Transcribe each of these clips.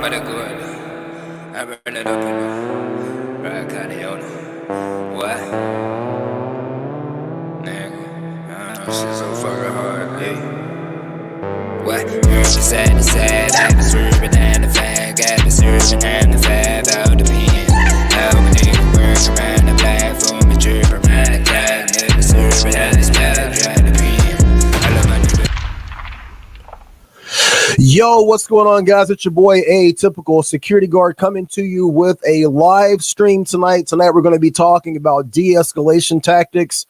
But I go I burn it up in the right kind of what? Nigga, shit so fucking hard, hey. What? She said it's sad, I been serving and the fan, got the serving and the fab out the pen. How we nigga work around the platform, and trip around the clock, nigga serving and the spell, trying to pen. I love my nigga. Yo, what's going on, guys? It's your boy Atypical Security Guard coming to you with a live stream tonight. Tonight, we're going to be talking about de-escalation tactics,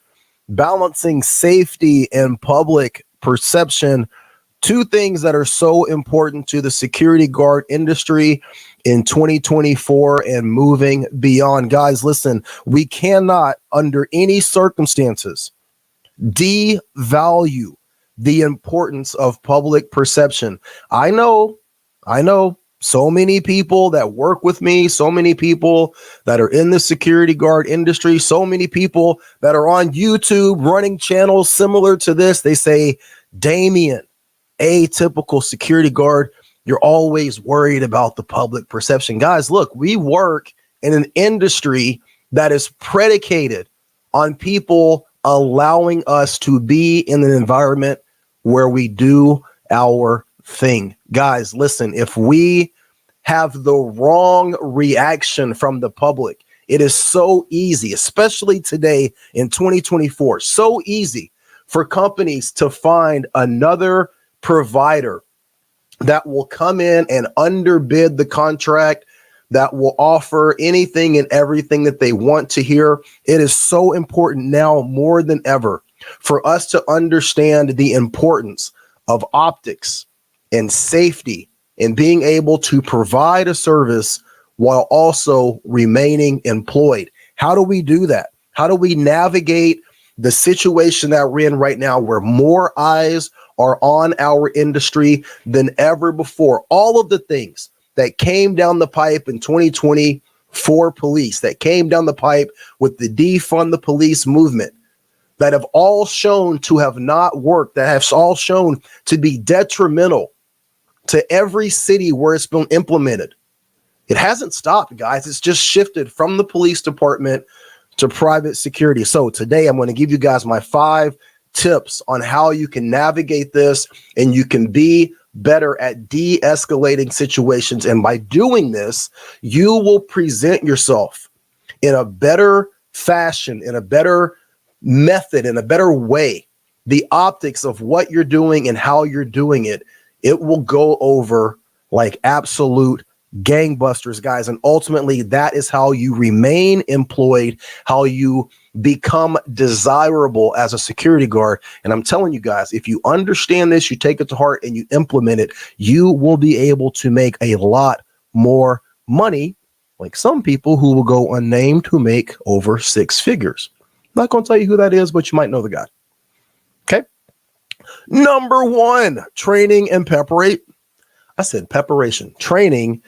balancing safety and public perception. Two things that are so important to the security guard industry in 2024 and moving beyond. Guys, listen, we cannot, under any circumstances, devalue the importance of public perception. I know so many people that work with me, so many people that are in the security guard industry, so many people that are on YouTube running channels similar to this. They say, Damien, Atypical Security Guard, you're always worried about the public perception. Guys, look, we work in an industry that is predicated on people allowing us to be in an environment where we do our thing. Guys, listen, if we have the wrong reaction from the public, it is so easy, especially today in 2024, so easy for companies to find another provider that will come in and underbid the contract, that will offer anything and everything that they want to hear. It is so important now more than ever for us to understand the importance of optics and safety and being able to provide a service while also remaining employed. How do we do that? How do we navigate the situation that we're in right now, where more eyes are on our industry than ever before? All of the things that came down the pipe in 2020 for police, that came down the pipe with the defund the police movement, that have all shown to have not worked, that have all shown to be detrimental to every city where it's been implemented. It hasn't stopped, guys. It's just shifted from the police department to private security. So today I'm going to give you guys my 5 tips on how you can navigate this and you can be better at de-escalating situations. And by doing this, you will present yourself in a better fashion, in a better method, in a better way. The optics of what you're doing and how you're doing it, it will go over like absolute gangbusters, guys. And ultimately, that is how you remain employed, how you become desirable as a security guard. And I'm telling you guys, if you understand this, you take it to heart and you implement it, you will be able to make a lot more money, like some people who will go unnamed who make over 6 figures. I'm not going to tell you who that is, but you might know the guy. Okay. Number 1, training and preparation. I said preparation, training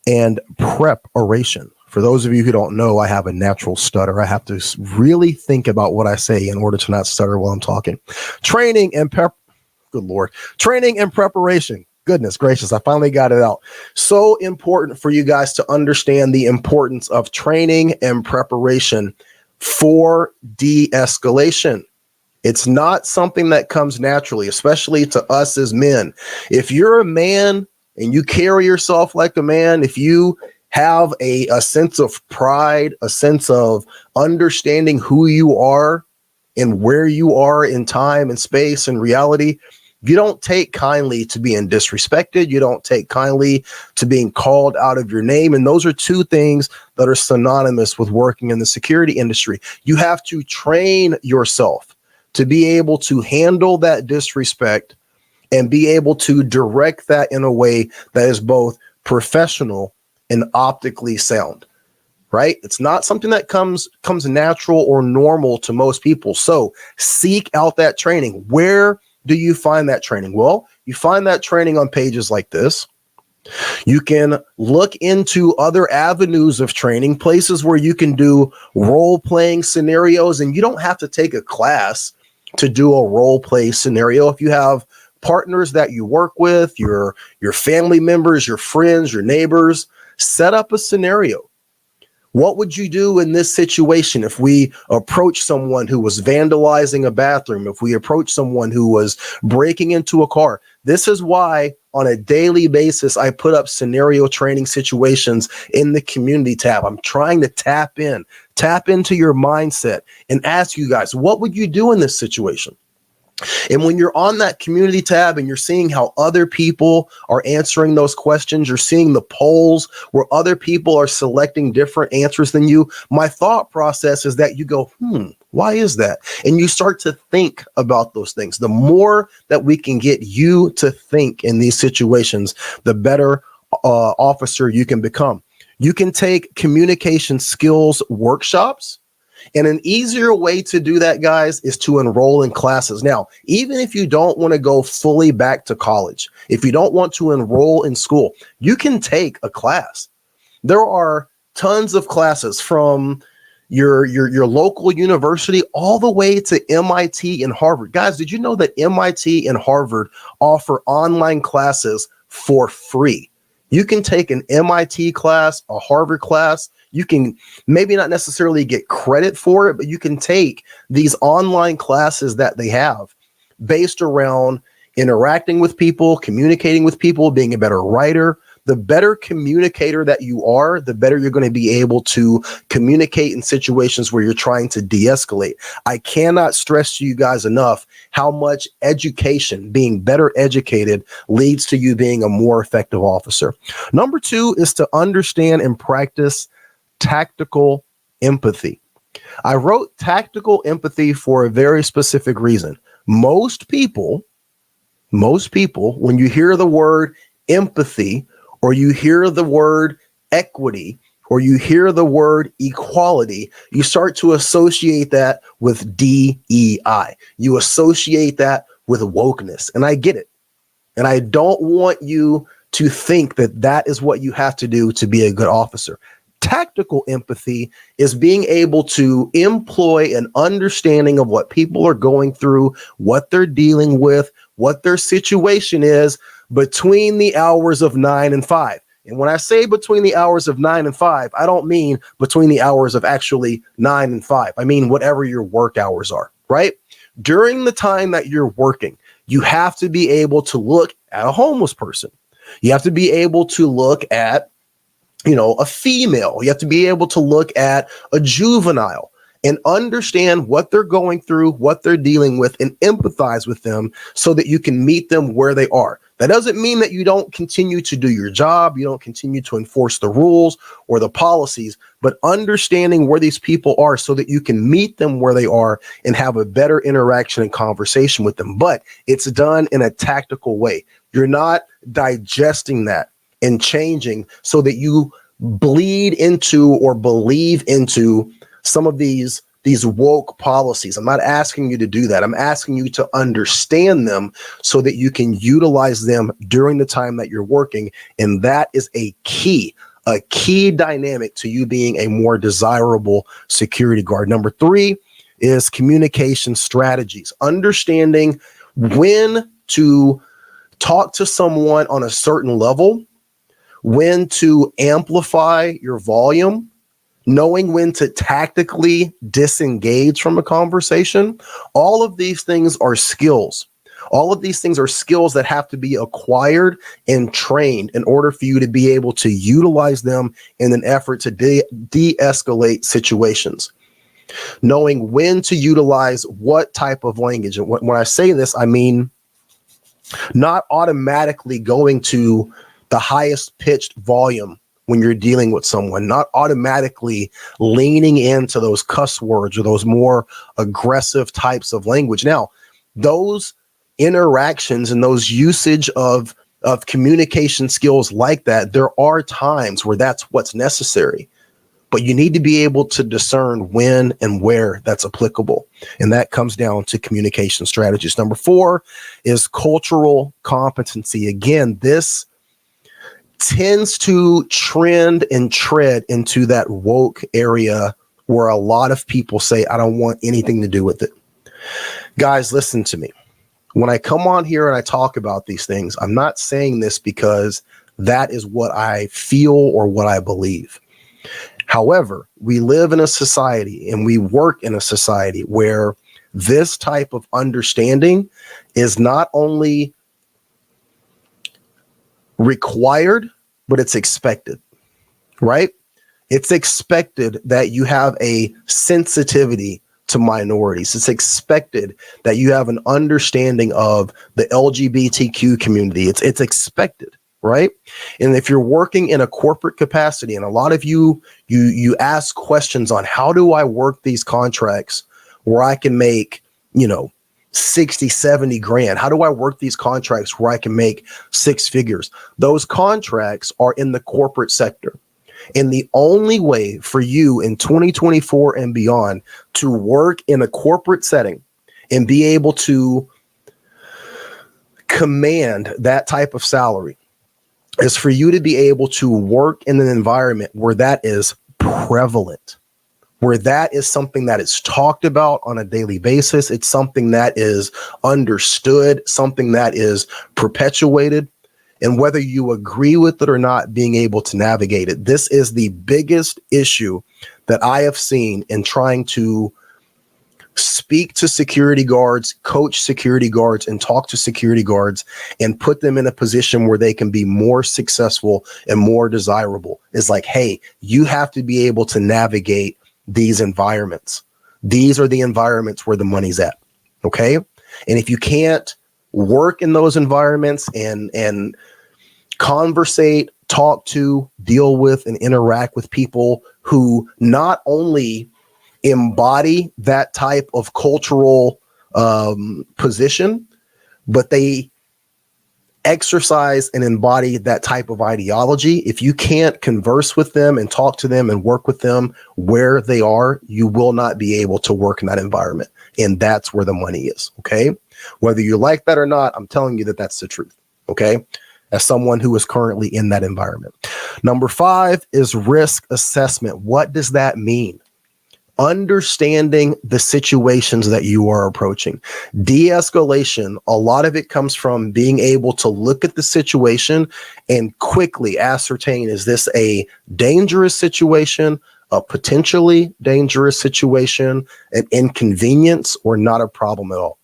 and preparation. For those of you who don't know, I have a natural stutter. I have to really think about what I say in order to not stutter while I'm talking. Training and good Lord, training and preparation. Goodness gracious, I finally got it out. So important for you guys to understand the importance of training and preparation for de-escalation. It's not something that comes naturally, especially to us as men. If you're a man and you carry yourself like a man, if you have a sense of pride, a sense of understanding who you are and where you are in time and space and reality, you don't take kindly to being disrespected. You don't take kindly to being called out of your name. And those are 2 things that are synonymous with working in the security industry. You have to train yourself to be able to handle that disrespect and be able to direct that in a way that is both professional and optically sound, right? It's not something that comes natural or normal to most people. So seek out that training. Where do you find that training? Well, you find that training on pages like this. You can look into other avenues of training, places where you can do role-playing scenarios, and you don't have to take a class to do a role play scenario. If you have partners that you work with, your family members, your friends, your neighbors. Set up a scenario. What would you do in this situation if we approach someone who was vandalizing a bathroom, if we approach someone who was breaking into a car? This is why on a daily basis, I put up scenario training situations in the community tab. I'm trying to tap into your mindset and ask you guys, what would you do in this situation? And when you're on that community tab and you're seeing how other people are answering those questions, you're seeing the polls where other people are selecting different answers than you. My thought process is that you go, why is that? And you start to think about those things. The more that we can get you to think in these situations, the better officer you can become. You can take communication skills workshops. And an easier way to do that, guys, is to enroll in classes. Now, even if you don't want to go fully back to college, if you don't want to enroll in school, you can take a class. There are tons of classes from your local university all the way to MIT and Harvard. Guys, did you know that MIT and Harvard offer online classes for free? You can take an MIT class, a Harvard class. You can maybe not necessarily get credit for it, but you can take these online classes that they have based around interacting with people, communicating with people, being a better writer. The better communicator that you are, the better you're going to be able to communicate in situations where you're trying to de-escalate. I cannot stress to you guys enough how much education, being better educated, leads to you being a more effective officer. Number 2 is to understand and practice tactical empathy. I wrote tactical empathy for a very specific reason. Most people, when you hear the word empathy, or you hear the word equity, or you hear the word equality, you start to associate that with DEI. You associate that with wokeness. And I get it. And I don't want you to think that that is what you have to do to be a good officer. Tactical empathy is being able to employ an understanding of what people are going through, what they're dealing with, what their situation is between the hours of 9 and 5. And when I say between the hours of 9 and 5, I don't mean between the hours of actually 9 and 5. I mean whatever your work hours are, right? During the time that you're working, you have to be able to look at a homeless person. You have to be able to look at a female. You have to be able to look at a juvenile and understand what they're going through, what they're dealing with, and empathize with them so that you can meet them where they are. That doesn't mean that you don't continue to do your job, you don't continue to enforce the rules or the policies, but understanding where these people are so that you can meet them where they are and have a better interaction and conversation with them. But it's done in a tactical way. You're not digesting that and changing so that you bleed into or believe into some of these woke policies. I'm not asking you to do that. I'm asking you to understand them so that you can utilize them during the time that you're working. And that is a key dynamic to you being a more desirable security guard. Number 3 is communication strategies. Understanding when to talk to someone on a certain level, when to amplify your volume, knowing when to tactically disengage from a conversation. All of these things are skills. All of these things are skills that have to be acquired and trained in order for you to be able to utilize them in an effort to de-escalate situations. Knowing when to utilize what type of language. And when I say this, I mean not automatically going to the highest pitched volume when you're dealing with someone, not automatically leaning into those cuss words or those more aggressive types of language. Now, those interactions and those usage of communication skills like that, there are times where that's what's necessary, but you need to be able to discern when and where that's applicable. And that comes down to communication strategies. Number 4 is cultural competency. Again, this tends to trend and tread into that woke area where a lot of people say, I don't want anything to do with it. Guys, listen to me. When I come on here and I talk about these things, I'm not saying this because that is what I feel or what I believe. However, we live in a society and we work in a society where this type of understanding is not only required, but it's expected, right? It's expected that you have a sensitivity to minorities. It's expected that you have an understanding of the LGBTQ community. It's expected, right? And if you're working in a corporate capacity, and a lot of you ask questions on how do I work these contracts where I can make, 60, 70 grand? How do I work these contracts where I can make six figures? Those contracts are in the corporate sector. And the only way for you in 2024 and beyond to work in a corporate setting and be able to command that type of salary is for you to be able to work in an environment where that is prevalent, where that is something that is talked about on a daily basis. It's something that is understood, something that is perpetuated. And whether you agree with it or not, being able to navigate it. This is the biggest issue that I have seen in trying to speak to security guards, coach security guards, and talk to security guards and put them in a position where they can be more successful and more desirable. It's like, hey, you have to be able to navigate these environments. These are the environments where the money's at. Okay. And if you can't work in those environments and conversate, talk to, deal with, and interact with people who not only embody that type of cultural position, but they exercise and embody that type of ideology. If you can't converse with them and talk to them and work with them where they are, you will not be able to work in that environment. And that's where the money is. Okay. Whether you like that or not, I'm telling you that that's the truth. Okay. As someone who is currently in that environment. Number 5 is risk assessment. What does that mean? Understanding the situations that you are approaching. De-escalation, a lot of it comes from being able to look at the situation and quickly ascertain, is this a dangerous situation, a potentially dangerous situation, an inconvenience, or not a problem at all?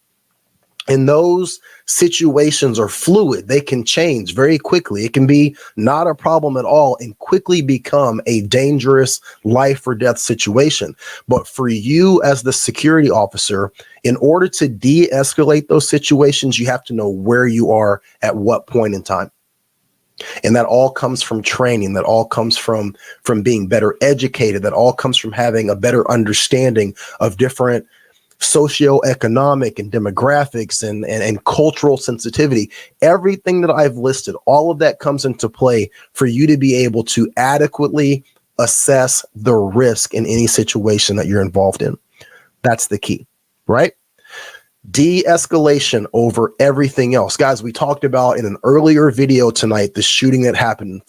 And those situations are fluid. They can change very quickly. It can be not a problem at all and quickly become a dangerous life or death situation. But for you as the security officer, in order to de-escalate those situations, you have to know where you are at what point in time. And that all comes from training. That all comes from being better educated. That all comes from having a better understanding of different socioeconomic and demographics and cultural sensitivity. Everything that I've listed, all of that comes into play for you to be able to adequately assess the risk in any situation that you're involved in. That's the key, right? De-escalation over everything else. Guys, we talked about in an earlier video tonight the shooting that happened in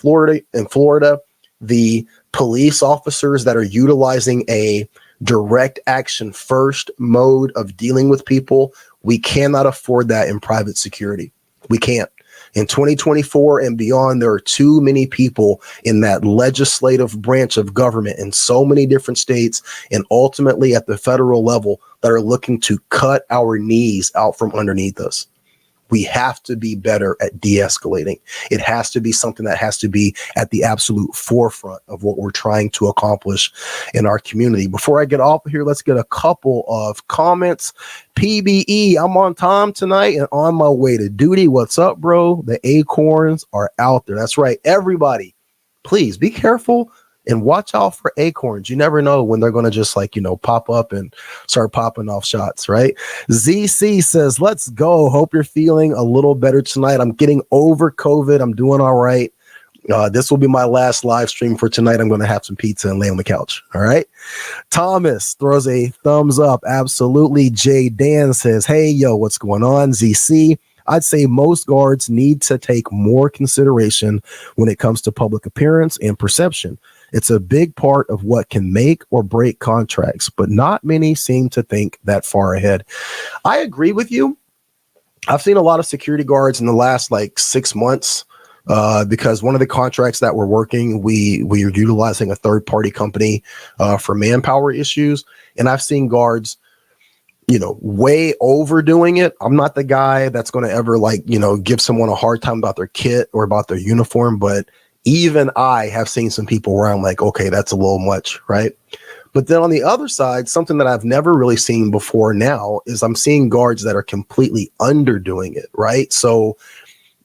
Florida, the police officers that are utilizing a direct action first mode of dealing with people. We cannot afford that in private security. We can't. In 2024 and beyond, there are too many people in that legislative branch of government in so many different states and ultimately at the federal level that are looking to cut our knees out from underneath us. We have to be better at de-escalating. It has to be something that has to be at the absolute forefront of what we're trying to accomplish in our community. Before I get off of here, let's get a couple of comments. PBE, I'm on time tonight and on my way to duty. What's up, bro? The acorns are out there. That's right. Everybody, please be careful and watch out for acorns. You never know when they're going to just pop up and start popping off shots, right? ZC says, let's go. Hope you're feeling a little better tonight. I'm getting over COVID. I'm doing all right. This will be my last live stream for tonight. I'm going to have some pizza and lay on the couch. All right. Thomas throws a thumbs up. Absolutely. Jay Dan says, hey, yo, what's going on? ZC, I'd say most guards need to take more consideration when it comes to public appearance and perception. It's a big part of what can make or break contracts, but not many seem to think that far ahead. I agree with you. I've seen a lot of security guards in the last like 6 months because one of the contracts that we're working, we are utilizing a third party company for manpower issues. And I've seen guards, way overdoing it. I'm not the guy that's going to ever give someone a hard time about their kit or about their uniform. But even I have seen some people where I'm like, okay, that's a little much, right? But then on the other side, something that I've never really seen before now is I'm seeing guards that are completely underdoing it, right? So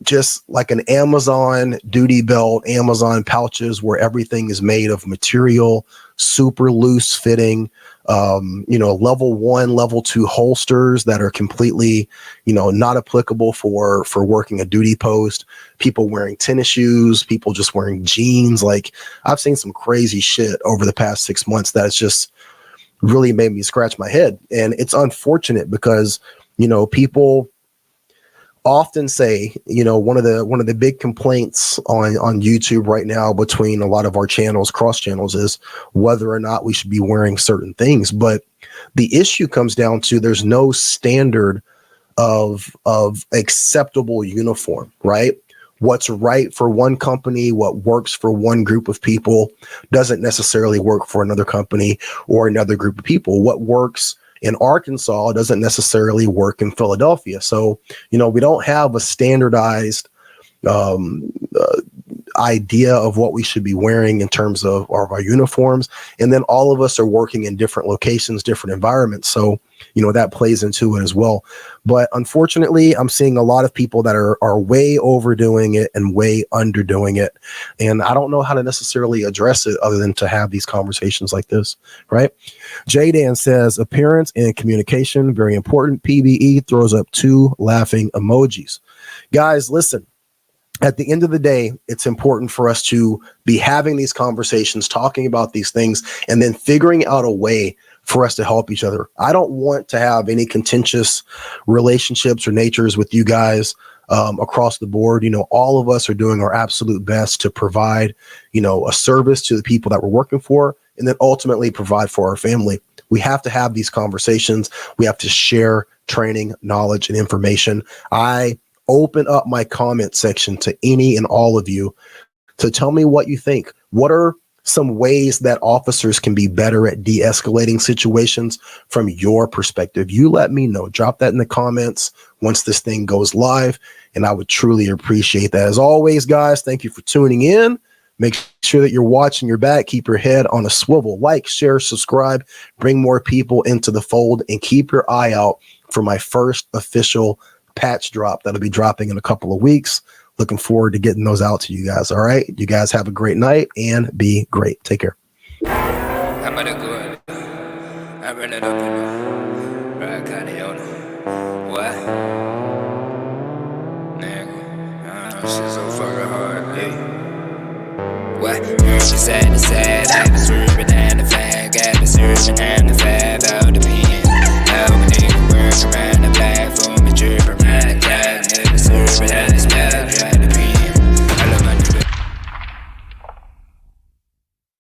just like an Amazon duty belt, Amazon pouches where everything is made of material, super loose fitting, level 1, level 2 holsters that are completely, not applicable for working a duty post, people wearing tennis shoes, people just wearing jeans. Like I've seen some crazy shit over the past 6 months that's just really made me scratch my head. And it's unfortunate because, people often say, one of the big complaints on YouTube right now between a lot of our channels, cross channels, is whether or not we should be wearing certain things. But the issue comes down to there's no standard of acceptable uniform, right? What's right for one company, what works for one group of people doesn't necessarily work for another company or another group of people. What works in Arkansas doesn't necessarily work in Philadelphia. So, we don't have a standardized idea of what we should be wearing in terms of our uniforms. And then all of us are working in different locations, different environments. So, that plays into it as well. But unfortunately, I'm seeing a lot of people that are way overdoing it and way underdoing it. And I don't know how to necessarily address it other than to have these conversations like this, right? Jaydan says, appearance and communication, very important. PBE throws up 2 laughing emojis. Guys, listen. At the end of the day, it's important for us to be having these conversations, talking about these things, and then figuring out a way for us to help each other. I don't want to have any contentious relationships or natures with you guys across the board. All of us are doing our absolute best to provide, a service to the people that we're working for, and then ultimately provide for our family. We have to have these conversations. We have to share training, knowledge, and information. I open up my comment section to any and all of you to tell me what you think. What are some ways that officers can be better at de-escalating situations from your perspective? You let me know. Drop that in the comments once this thing goes live, and I would truly appreciate that. As always, guys, thank you for tuning in. Make sure that you're watching your back. Keep your head on a swivel. Like, share, subscribe, bring more people into the fold, and keep your eye out for my first official patch drop that'll be dropping in a couple of weeks. Looking forward to getting those out to you guys. All right. You guys have a great night and be great. Take care. I'm gonna go. I run it up in the right kind of what? Nigga, shit so fucking hard, hey. What? She said, I was ripping and the fag, got the surgeon and the fab out.